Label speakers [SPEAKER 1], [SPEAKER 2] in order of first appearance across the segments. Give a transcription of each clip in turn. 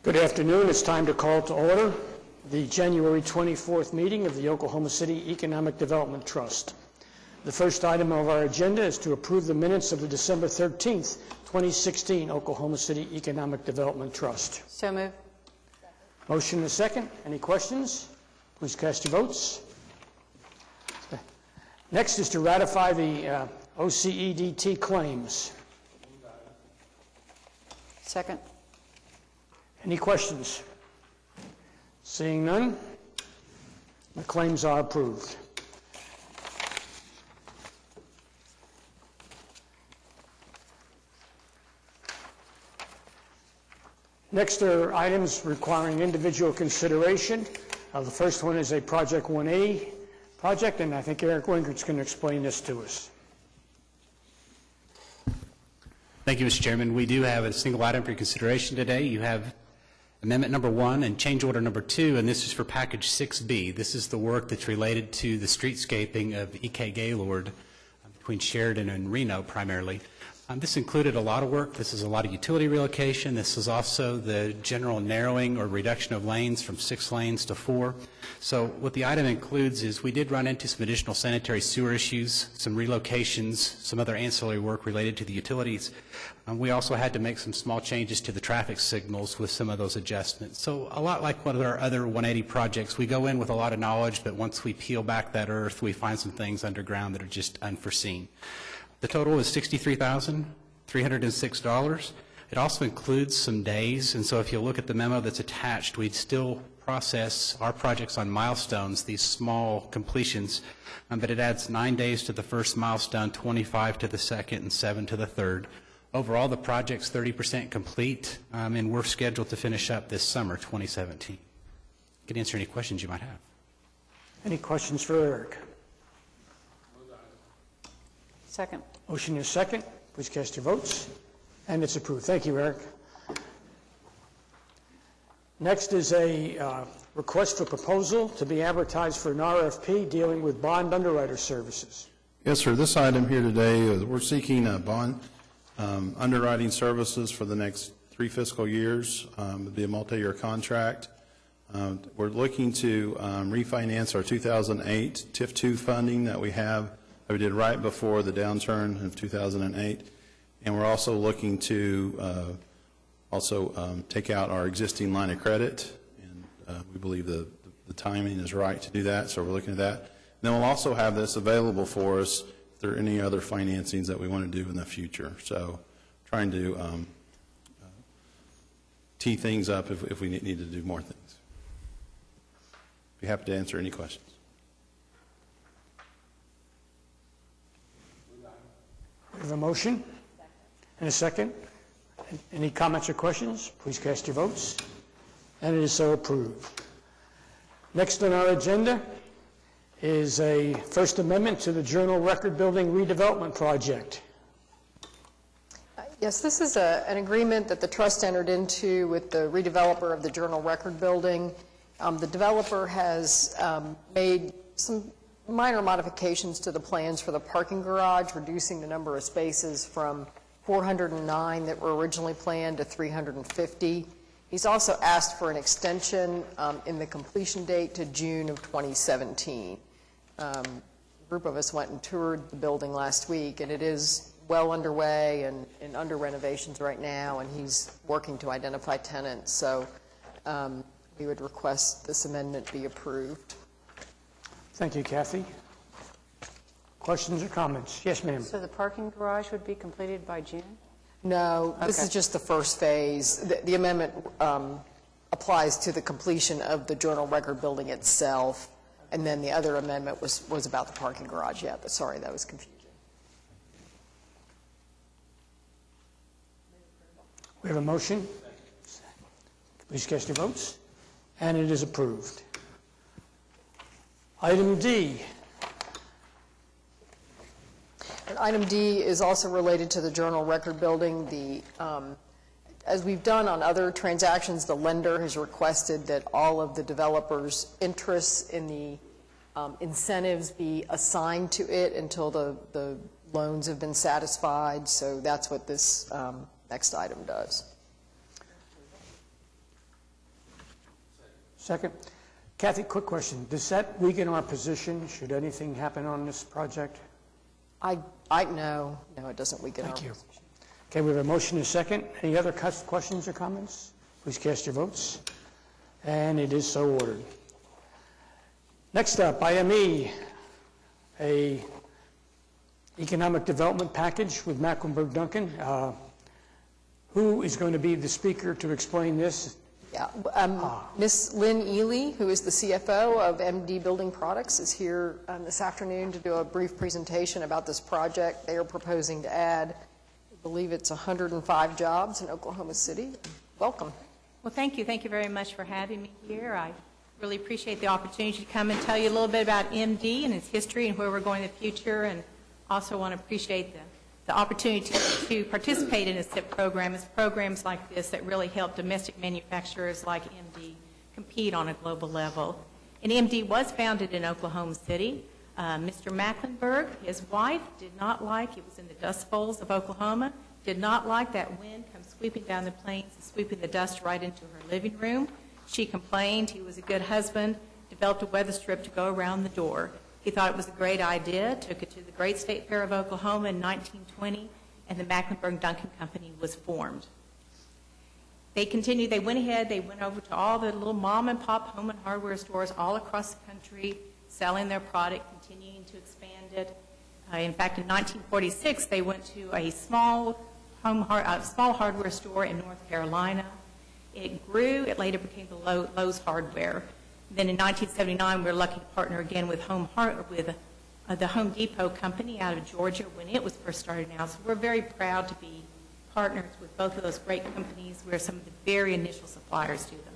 [SPEAKER 1] Good afternoon. It's time to call to order the January 24th meeting of the Oklahoma City Economic Development Trust. The first item of our agenda is to approve the minutes of the December 13th, 2016 Oklahoma City Economic Development Trust.
[SPEAKER 2] So moved.
[SPEAKER 1] Motion and a second. Any questions? Please cast your votes. Next is to ratify the OCEDT claims.
[SPEAKER 2] Second.
[SPEAKER 1] Any questions? Seeing none, the claims are approved. Next are items requiring individual consideration. The first one is a Project 180 project, and I think Eric Wingert's going to explain this to us.
[SPEAKER 3] Thank you, Mr. Chairman. We do have a single item for your consideration today. You have Amendment number 1 and change order number 2, and this is for package 6B. This is the work that's related to the streetscaping of E.K. Gaylord between Sheridan and Reno primarily. This included a lot of work. This is a lot of utility relocation. This is also the general narrowing or reduction of lanes from 6 lanes to 4. So what the item includes is we did run into some additional sanitary sewer issues, some relocations, some other ancillary work related to the utilities. We also had to make some small changes to the traffic signals with some of those adjustments. So a lot like one of our other 180 projects, we go in with a lot of knowledge, but once we peel back that earth, we find some things underground that are just unforeseen. The total is $63,306. It also includes some days, and so if you look at the memo that's attached, we'd still process our projects on milestones, these small completions, but it adds 9 days to the first milestone, 25 to the second, and 7 to the third. Overall, the project's 30% complete, and we're scheduled to finish up this summer, 2017. I can answer any questions you might have.
[SPEAKER 1] Any questions for Eric?
[SPEAKER 2] Second.
[SPEAKER 1] Motion is second. Please cast your votes. And it's approved. Thank you, Eric. Next is a request for proposal to be advertised for an RFP dealing with bond underwriter services.
[SPEAKER 4] Yes, sir. This item here today, we're seeking bond underwriting services for the next 3 fiscal years. It'll be a multi-year contract. We're looking to refinance our 2008 TIF2 funding that we have that we did right before the downturn of 2008, and we're also looking to take out our existing line of credit, and we believe the timing is right to do that, so we're looking at that. And then we'll also have this available for us if there are any other financings that we want to do in the future. So trying to tee things up if we need to do more things. Be happy to answer any questions.
[SPEAKER 1] We have a motion and a second. Any comments or questions? Please cast your votes. And it is so approved. Next on our agenda is a First Amendment to the Journal Record Building Redevelopment Project.
[SPEAKER 2] Yes, this is an agreement that the trust entered into with the redeveloper of the Journal Record Building. The developer has made some minor modifications to the plans for the parking garage, reducing the number of spaces from 409 that were originally planned to 350. He's also asked for an extension in the completion date to June of 2017. A group of us went and toured the building last week, and it is well underway and under renovations right now, and he's working to identify tenants. So we would request this amendment be approved.
[SPEAKER 1] Thank you, Kathy. Questions or comments? Yes, ma'am.
[SPEAKER 5] So the parking garage would be completed by June?
[SPEAKER 2] No, this is just the first phase. The amendment applies to the completion of the Journal Record Building itself, and then the other amendment was about the parking garage. Yeah, sorry, that was confusing.
[SPEAKER 1] We have a motion. Please cast your votes. And it is approved. Item D.
[SPEAKER 2] And item D is also related to the Journal Record Building. As we've done on other transactions, the lender has requested that all of the developers' interests in the incentives be assigned to it until the loans have been satisfied. So that's what this next item does.
[SPEAKER 1] Second. Kathy, quick question. Does that weaken our position should anything happen on this project?
[SPEAKER 2] No, it doesn't weaken our
[SPEAKER 1] Thank you.
[SPEAKER 2] position.
[SPEAKER 1] Okay, we have a motion and a second. Any other questions or comments? Please cast your votes. And it is so ordered. Next up, IME, a economic development package with Mecklenburg Duncan. Who is going to be the speaker to explain this?
[SPEAKER 2] Yeah, Ms. Lynn Ely, who is the CFO of MD Building Products, is here this afternoon to do a brief presentation about this project. They are proposing to add, I believe it's 105 jobs in Oklahoma City. Welcome.
[SPEAKER 6] Well, thank you. Thank you very much for having me here. I really appreciate the opportunity to come and tell you a little bit about MD and its history and where we're going in the future, and also want to appreciate the opportunity to participate in a SIP program. It's programs like this that really help domestic manufacturers like MD compete on a global level. And MD was founded in Oklahoma City. Mr. Mecklenburg, his wife, did not like, it was in the Dust Bowls of Oklahoma, did not like that wind come sweeping down the plains and sweeping the dust right into her living room. She complained. He was a good husband, developed a weather strip to go around the door. He thought it was a great idea, took it to the Great State Fair of Oklahoma in 1920, and the Mecklenburg Duncan Company was formed. They continued, they went ahead, they went over to all the little mom and pop home and hardware stores all across the country, selling their product, continuing to expand it. In fact, in 1946, they went to a small hardware store in North Carolina. It grew, it later became the Lowe's Hardware. Then in 1979, we were lucky to partner again with the Home Depot company out of Georgia when it was first started out. So we're very proud to be partners with both of those great companies. We're some of the very initial suppliers to them.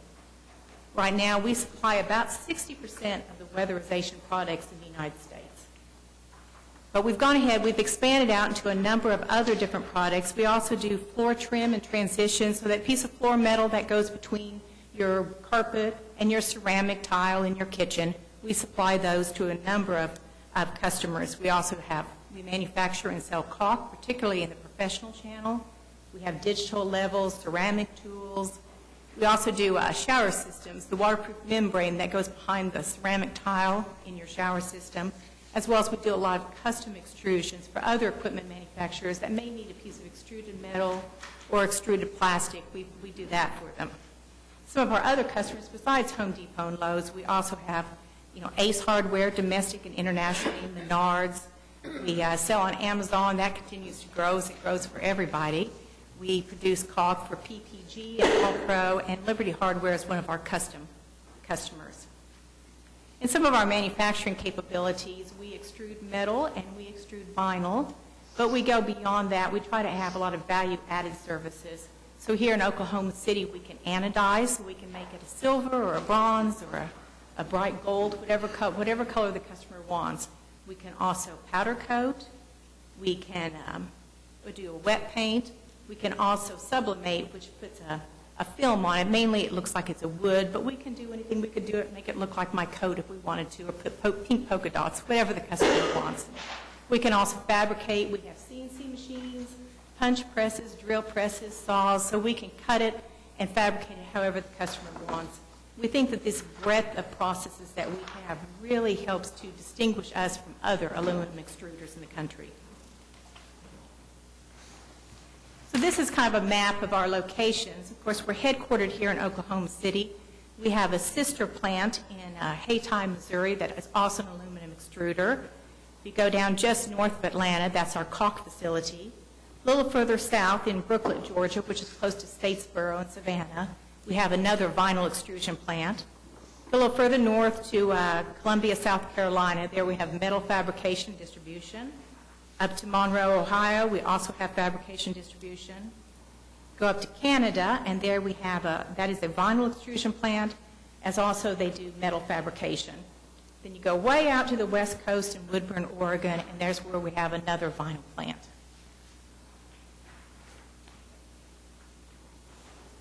[SPEAKER 6] Right now, we supply about 60% of the weatherization products in the United States. But we've gone ahead, we've expanded out into a number of other different products. We also do floor trim and transition, so that piece of floor metal that goes between your carpet and your ceramic tile in your kitchen, we supply those to a number of customers. We also we manufacture and sell caulk, particularly in the professional channel. We have digital levels, ceramic tools. We also do shower systems, the waterproof membrane that goes behind the ceramic tile in your shower system, as well as we do a lot of custom extrusions for other equipment manufacturers that may need a piece of extruded metal or extruded plastic. We do that for them. Some of our other customers, besides Home Depot and Lowe's, we also have, Ace Hardware, domestic and internationally, Menards. We sell on Amazon. That continues to grow as it grows for everybody. We produce caulk for PPG and All-Pro, and Liberty Hardware is one of our custom customers. In some of our manufacturing capabilities, we extrude metal and we extrude vinyl, but we go beyond that. We try to have a lot of value-added services. So here in Oklahoma City, we can anodize, so we can make it a silver or a bronze or a bright gold, whatever color the customer wants. We can also powder coat. We can do a wet paint. We can also sublimate, which puts a film on it. Mainly it looks like it's a wood, but we can do anything. We could do it, make it look like my coat if we wanted to, or put pink polka dots, whatever the customer wants. We can also fabricate. We have CNC machines, punch presses, drill presses, saws, so we can cut it and fabricate it however the customer wants. We think that this breadth of processes that we have really helps to distinguish us from other aluminum extruders in the country. So this is kind of a map of our locations. Of course, we're headquartered here in Oklahoma City. We have a sister plant in Hayti, Missouri that is also an aluminum extruder. If you go down just north of Atlanta, that's our caulk facility. A little further south in Brooklet, Georgia, which is close to Statesboro and Savannah, we have another vinyl extrusion plant. A little further north to Columbia, South Carolina, there we have metal fabrication distribution. Up to Monroe, Ohio, we also have fabrication distribution. Go up to Canada, and there we have that is a vinyl extrusion plant, as also they do metal fabrication. Then you go way out to the west coast in Woodburn, Oregon, and there's where we have another vinyl plant.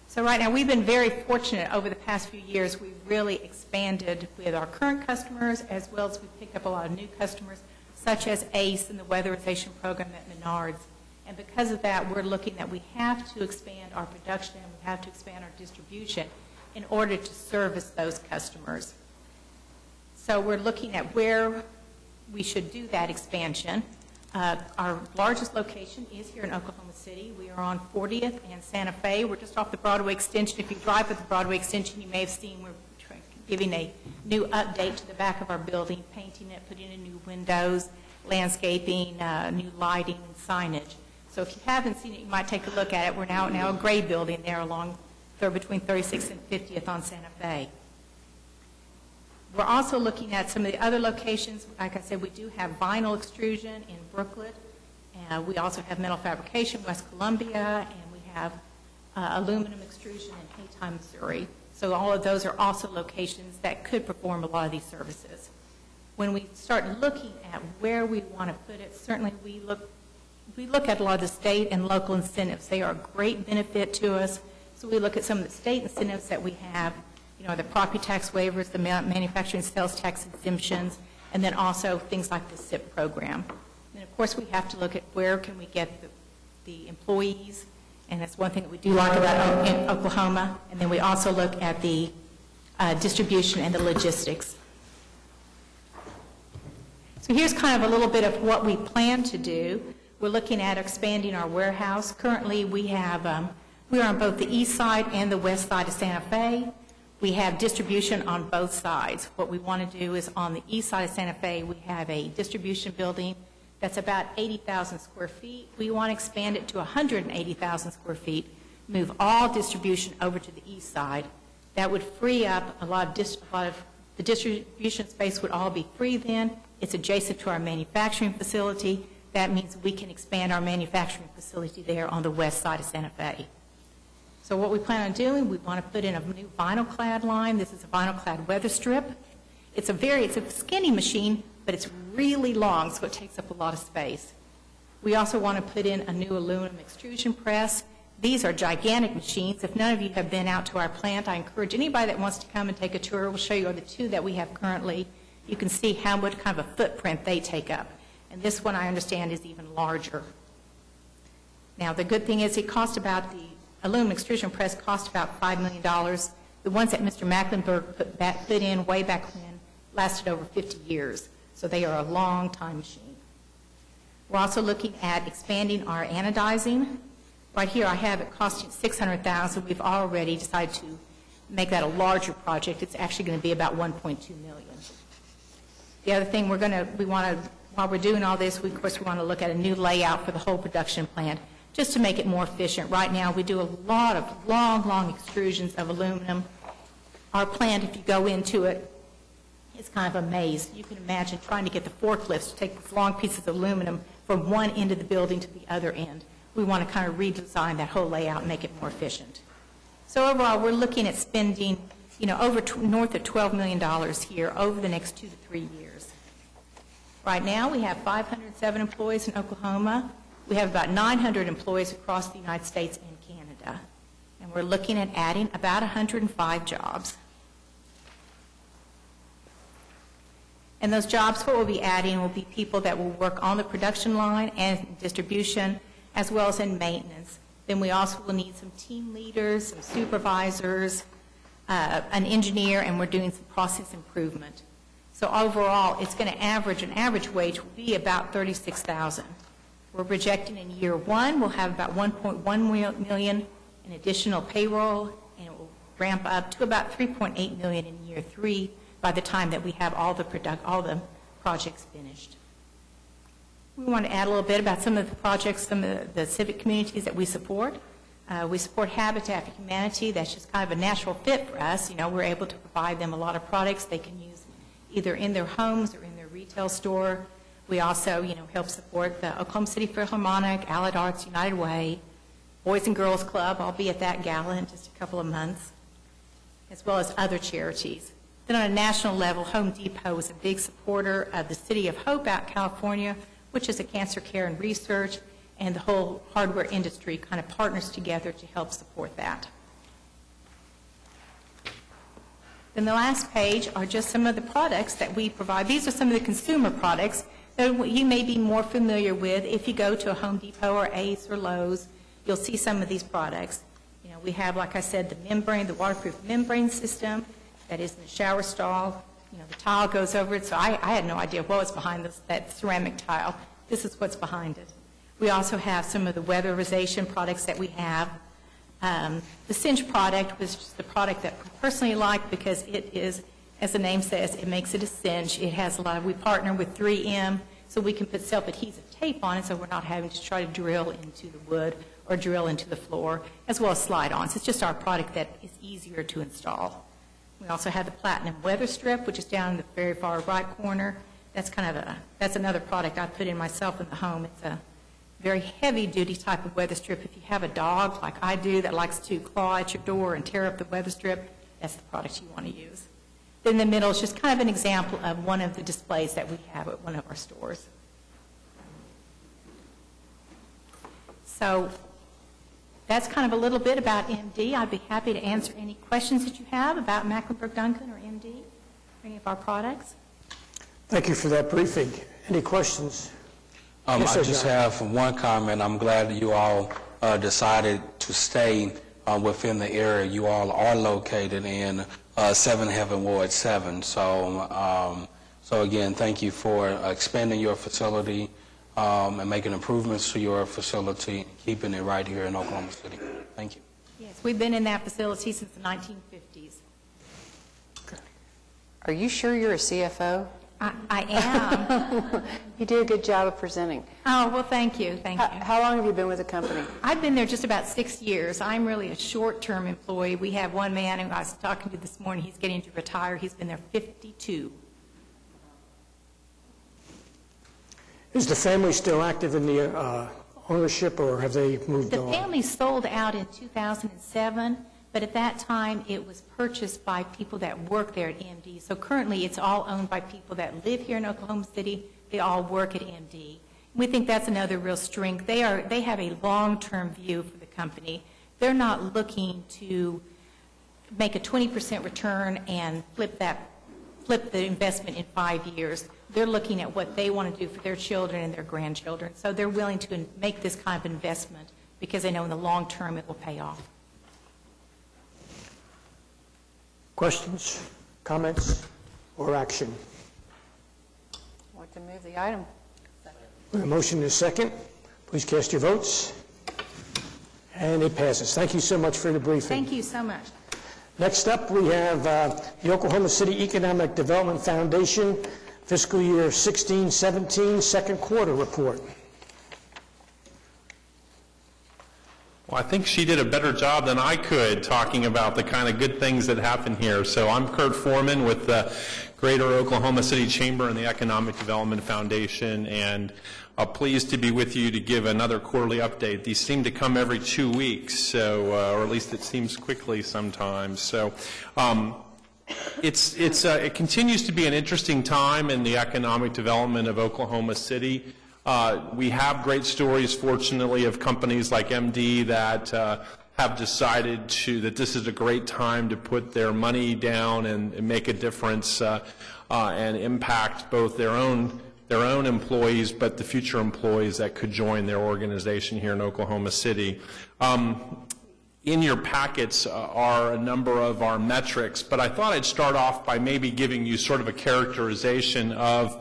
[SPEAKER 6] So right now, we've been very fortunate over the past few years. We've really expanded with our current customers, as well as we've picked up a lot of new customers, such as ACE and the weatherization program at Menards. And because of that, we're looking that we have to expand our production and we have to expand our distribution in order to service those customers. So we're looking at where we should do that expansion. Our largest location is here in Oklahoma City. We are on 40th and Santa Fe. We're just off the Broadway extension. If you drive at the Broadway extension, you may have seen we're giving a new update to the back of our building, painting it, putting in new windows, landscaping, new lighting and signage. So if you haven't seen it, you might take a look at it. We're now a gray building there between 36th and 50th on Santa Fe. We're also looking at some of the other locations. Like I said, we do have vinyl extrusion in Brooklet. We also have metal fabrication, West Columbia, and we have aluminum extrusion in Haytime, Missouri. So all of those are also locations that could perform a lot of these services. When we start looking at where we want to put it, certainly we look at a lot of the state and local incentives. They are a great benefit to us. So we look at some of the state incentives that we have, the property tax waivers, the manufacturing sales tax exemptions, and then also things like the SIP program. And of course, we have to look at where can we get the employees, and that's one thing that we do like about in Oklahoma. And then we also look at the distribution and the logistics. So here's kind of a little bit of what we plan to do. We're looking at expanding our warehouse. Currently, we are on both the east side and the west side of Santa Fe. We have distribution on both sides. What we want to do is on the east side of Santa Fe, we have a distribution building that's about 80,000 square feet. We want to expand it to 180,000 square feet, move all distribution over to the east side. That would free up a lot of the distribution space would all be free then. It's adjacent to our manufacturing facility. That means we can expand our manufacturing facility there on the west side of Santa Fe. So what we plan on doing, we want to put in a new vinyl clad line. This is a vinyl clad weather strip. It's a skinny machine, but it's really long, so it takes up a lot of space. We also want to put in a new aluminum extrusion press. These are gigantic machines. If none of you have been out to our plant, I encourage anybody that wants to come and take a tour. We'll show you the two that we have currently. You can see how much kind of a footprint they take up. And this one, I understand, is even larger. Now, the good thing is the aluminum extrusion press cost about $5 million. The ones that Mr. Mecklenburg put in way back when lasted over 50 years. So they are a long time machine. We're also looking at expanding our anodizing. Right here I have it costing $600,000. We've already decided to make that a larger project. It's actually going to be about $1.2 million. The other thing while we're doing all this, of course we want to look at a new layout for the whole production plant, just to make it more efficient. Right now, we do a lot of long extrusions of aluminum. Our plant, if you go into it, is kind of a maze. You can imagine trying to get the forklifts to take these long pieces of aluminum from one end of the building to the other end. We want to kind of redesign that whole layout and make it more efficient. So overall, we're looking at spending, north of $12 million here over the next 2 to 3 years. Right now, we have 507 employees in Oklahoma. We have about 900 employees across the United States and Canada. And we're looking at adding about 105 jobs. And those jobs, what we'll be adding will be people that will work on the production line and distribution, as well as in maintenance. Then we also will need some team leaders, some supervisors, an engineer, and we're doing some process improvement. So overall, it's going to an average wage will be about $36,000. We're projecting in year one, we'll have about $1.1 million in additional payroll, and it will ramp up to about $3.8 million in year three by the time that we have all the projects finished. We want to add a little bit about some of the projects, some of the civic communities that we support. We support Habitat for Humanity. That's just kind of a natural fit for us. We're able to provide them a lot of products they can use either in their homes or in their retail store. We also, help support the Oklahoma City Philharmonic, Allied Arts, United Way, Boys and Girls Club. I'll be at that gala in just a couple of months, as well as other charities. Then on a national level, Home Depot is a big supporter of the City of Hope out in California, which is a cancer care and research, and the whole hardware industry kind of partners together to help support that. Then the last page are just some of the products that we provide. These are some of the consumer products that you may be more familiar with. If you go to a Home Depot or Ace or Lowe's, you'll see some of these products. You know, we have, like I said, the membrane, the waterproof membrane system that is in the shower stall. You know, the tile goes over it, so I had no idea what was behind that ceramic tile. This is what's behind it. We also have some of the weatherization products that we have. The cinch product was just the product that I personally like because it is, as the name says, it makes it a cinch. It has a lot of, we partner with 3M, so we can put self-adhesive tape on it so we're not having to try to drill into the wood or drill into the floor, as well as slide-ons. It's just our product that is easier to install. We also have the Platinum Weather Strip, which is down in the very far right corner. That's kind of that's another product I put in myself in the home. It's a very heavy-duty type of weather strip. If you have a dog, like I do, that likes to claw at your door and tear up the weather strip, that's the product you want to use. Then the middle is just kind of an example of one of the displays that we have at one of our stores. So that's kind of a little bit about MD. I'd be happy to answer any questions that you have about Mecklenburg-Duncan or MD or any of our products.
[SPEAKER 1] Thank you for that briefing. Any questions?
[SPEAKER 7] I
[SPEAKER 1] Yes, sir,
[SPEAKER 7] just
[SPEAKER 1] John.
[SPEAKER 7] have one comment. I'm glad that you all decided to stay within the area you all are located in, 7 Heaven Ward 7. So again, thank you for expanding your facility and making improvements to your facility, keeping it right here in Oklahoma City. Thank you.
[SPEAKER 6] Yes, we've been in that facility since the 1950s.
[SPEAKER 5] Are you sure you're a CFO?
[SPEAKER 6] I am.
[SPEAKER 5] You do a good job of presenting.
[SPEAKER 6] Oh, well, thank you, thank you.
[SPEAKER 5] How long have you been with the company?
[SPEAKER 6] I've been there just about 6 years. I'm really a short-term employee. We have one man who I was talking to this morning. He's getting to retire. He's been there 52.
[SPEAKER 1] Is the family still active in the ownership, or have they moved
[SPEAKER 6] The
[SPEAKER 1] on?
[SPEAKER 6] family sold out in 2007, but at that time it was purchased by people that work there at MD. So currently it's all owned by people that live here in Oklahoma City. They all work at MD. We think that's another real strength. They have a long-term view for the company. They're not looking to make a 20% return and flip the investment in 5 years. They're looking at what they want to do for their children and their grandchildren. So they're willing to make this kind of investment because they know in the long term it will pay off.
[SPEAKER 1] Questions, comments, or action?
[SPEAKER 5] I'd like to move the item.
[SPEAKER 1] A motion and a second. Please cast your votes. And it passes. Thank you so much for the briefing.
[SPEAKER 6] Thank you so much.
[SPEAKER 1] Next up, we have the Oklahoma City Economic Development Foundation fiscal year 16-17 second quarter report.
[SPEAKER 8] Well, I think she did a better job than I could talking about the kind of good things that happen here. So I'm Kurt Foreman with the Greater Oklahoma City Chamber and the Economic Development Foundation, and pleased to be with you to give another quarterly update. These seem to come every 2 weeks, so or at least it seems quickly sometimes. So it continues to be an interesting time in the economic development of Oklahoma City. We have great stories, fortunately, of companies like MD that have decided that this is a great time to put their money down and make a difference and impact both their own employees, but the future employees that could join their organization here in Oklahoma City. In your packets are a number of our metrics, but I thought I'd start off by maybe giving you sort of a characterization of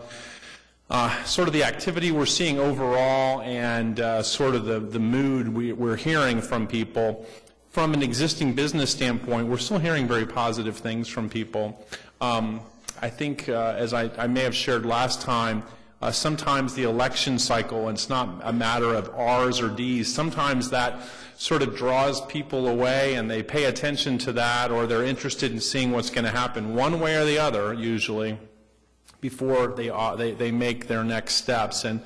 [SPEAKER 8] sort of the activity we're seeing overall and sort of the mood we're hearing from people. From an existing business standpoint, we're still hearing very positive things from people. I think, as I may have shared last time, sometimes the election cycle, and it's not a matter of R's or D's, sometimes that sort of draws people away and they pay attention to that, or they're interested in seeing what's going to happen one way or the other, usually, before they make their next steps. And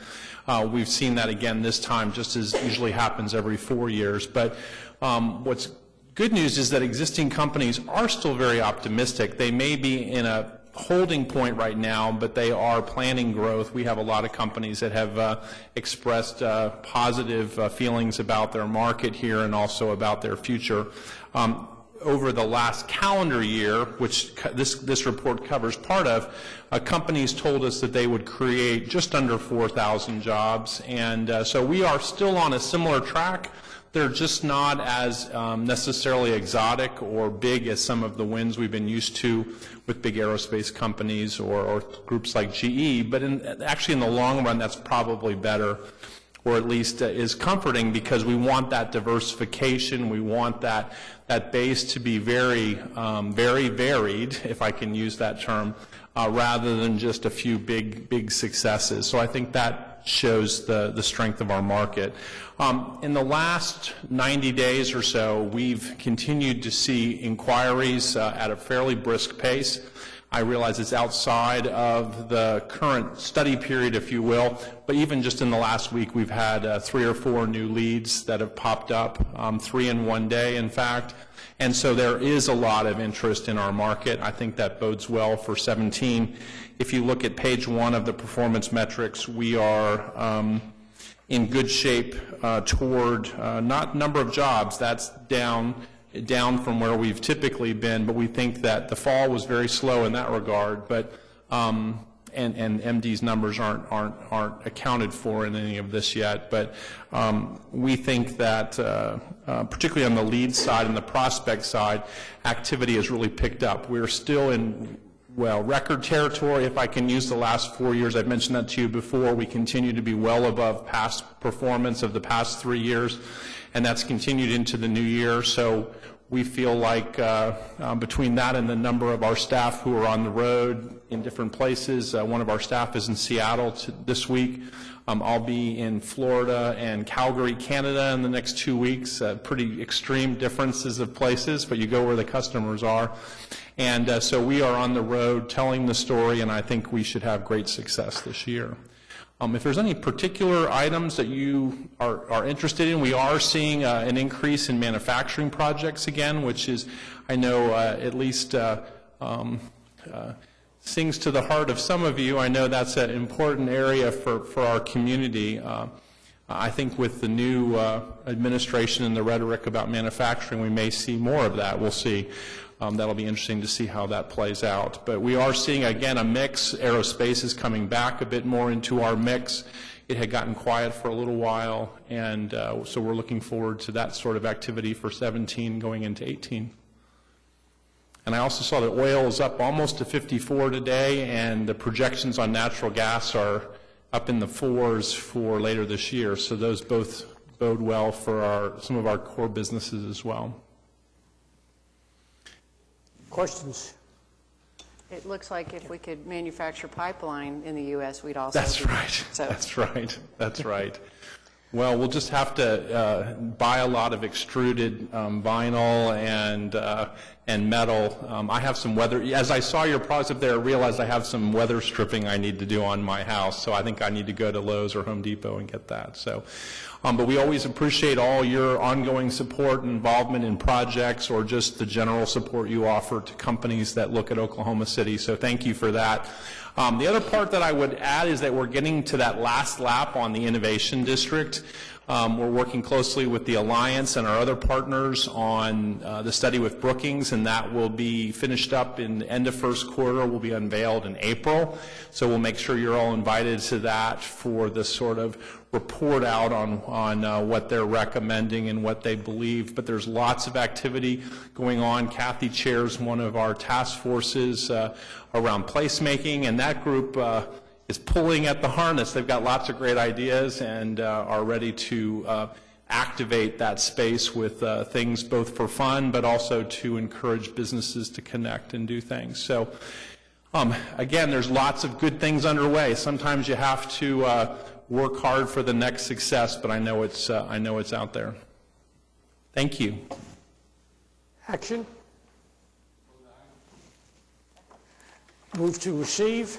[SPEAKER 8] we've seen that again this time, just as usually happens every 4 years. But what's good news is that existing companies are still very optimistic. They may be in a holding point right now, but they are planning growth. We have a lot of companies that have expressed positive feelings about their market here and also about their future. over the last calendar year, which this report covers part of, companies told us that they would create just under 4,000 jobs. And so we are still on a similar track. They're just not as necessarily exotic or big as some of the wins we've been used to with big aerospace companies or groups like GE. But actually in the long run, that's probably better, or at least is comforting, because we want that diversification. We want that base to be very varied, if I can use that term, rather than just a few big successes. So I think that shows the strength of our market. In the last 90 days or so, we've continued to see inquiries at a fairly brisk pace. I realize it's outside of the current study period, if you will, but even just in the last week, we've had 3 or 4 new leads that have popped up, 3 in one day, in fact. And so there is a lot of interest in our market. I think that bodes well for 17. If you look at page 1 of the performance metrics, we are in good shape toward not number of jobs. That's down from where we've typically been, but we think that the fall was very slow in that regard. But and MD's numbers aren't accounted for in any of this yet. But we think that particularly on the lead side and the prospect side, activity has really picked up. We're still in record territory, if I can use the last 4 years. I've mentioned that to you before. We continue to be well above past performance of the past 3 years, and that's continued into the new year. So we feel like between that and the number of our staff who are on the road in different places, one of our staff is in Seattle this week. I'll be in Florida and Calgary, Canada in the next 2 weeks. Pretty extreme differences of places, but you go where the customers are. And so we are on the road telling the story, and I think we should have great success this year. If there's any particular items that you are interested in, we are seeing an increase in manufacturing projects again, which is, I know, at least sings to the heart of some of you. I know that's an important area for our community. I think with the new administration and the rhetoric about manufacturing, we may see more of that. We'll see. That'll be interesting to see how that plays out. But we are seeing, again, a mix. Aerospace is coming back a bit more into our mix. It had gotten quiet for a little while, and so we're looking forward to that sort of activity for 17 going into 18. And I also saw that oil is up almost to 54 today, and the projections on natural gas are up in the 4s for later this year. So those both bode well for some of our core businesses as well.
[SPEAKER 1] Questions?
[SPEAKER 5] It looks like if we could manufacture pipeline in the U.S., we'd also.
[SPEAKER 8] That's right.
[SPEAKER 5] So.
[SPEAKER 8] That's right. That's right. Well, we'll just have to buy a lot of extruded vinyl and metal. I have some weather. As I saw your products up there, I realized I have some weather stripping I need to do on my house. So I think I need to go to Lowe's or Home Depot and get that. So, but we always appreciate all your ongoing support and involvement in projects, or just the general support you offer to companies that look at Oklahoma City. So thank you for that. The other part that I would add is that we're getting to that last lap on the Innovation District. We're working closely with the Alliance and our other partners on the study with Brookings, and that will be finished up in the end of first quarter, will be unveiled in April. So we'll make sure you're all invited to that for this sort of report out on what they're recommending and what they believe. But there's lots of activity going on. Kathy chairs one of our task forces around placemaking, and that group is pulling at the harness. They've got lots of great ideas and are ready to activate that space with things both for fun, but also to encourage businesses to connect and do things. So again, there's lots of good things underway. Sometimes you have to work hard for the next success, but I know it's out there. Thank you.
[SPEAKER 1] Action. Move to receive,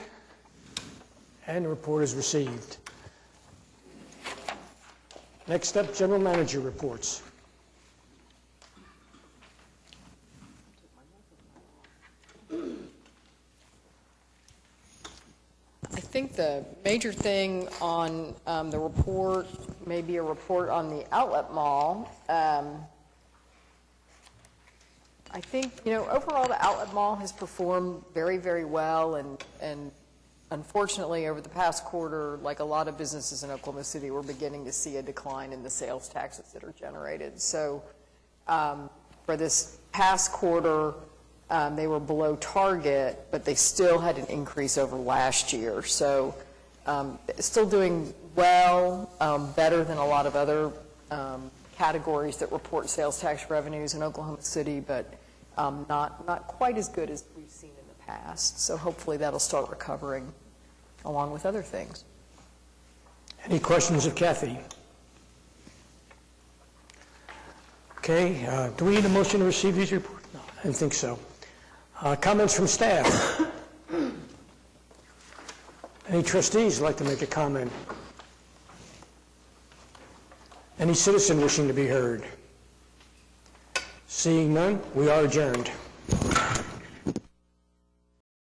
[SPEAKER 1] and the report is received. Next up, General Manager reports.
[SPEAKER 2] I think the major thing on the report may be a report on the outlet mall. I think, overall, the outlet mall has performed very, very well, and unfortunately, over the past quarter, like a lot of businesses in Oklahoma City, we're beginning to see a decline in the sales taxes that are generated. So for this past quarter, they were below target, but they still had an increase over last year. So still doing well, better than a lot of other categories that report sales tax revenues in Oklahoma City, but not quite as good as we've seen in the past. So hopefully that'll start recovering along with other things.
[SPEAKER 1] Any questions of Kathy? Okay, do we need a motion to receive these reports? No, I didn't think so. Comments from staff? Any trustees like to make a comment? Any citizen wishing to be heard? Seeing none, we are adjourned.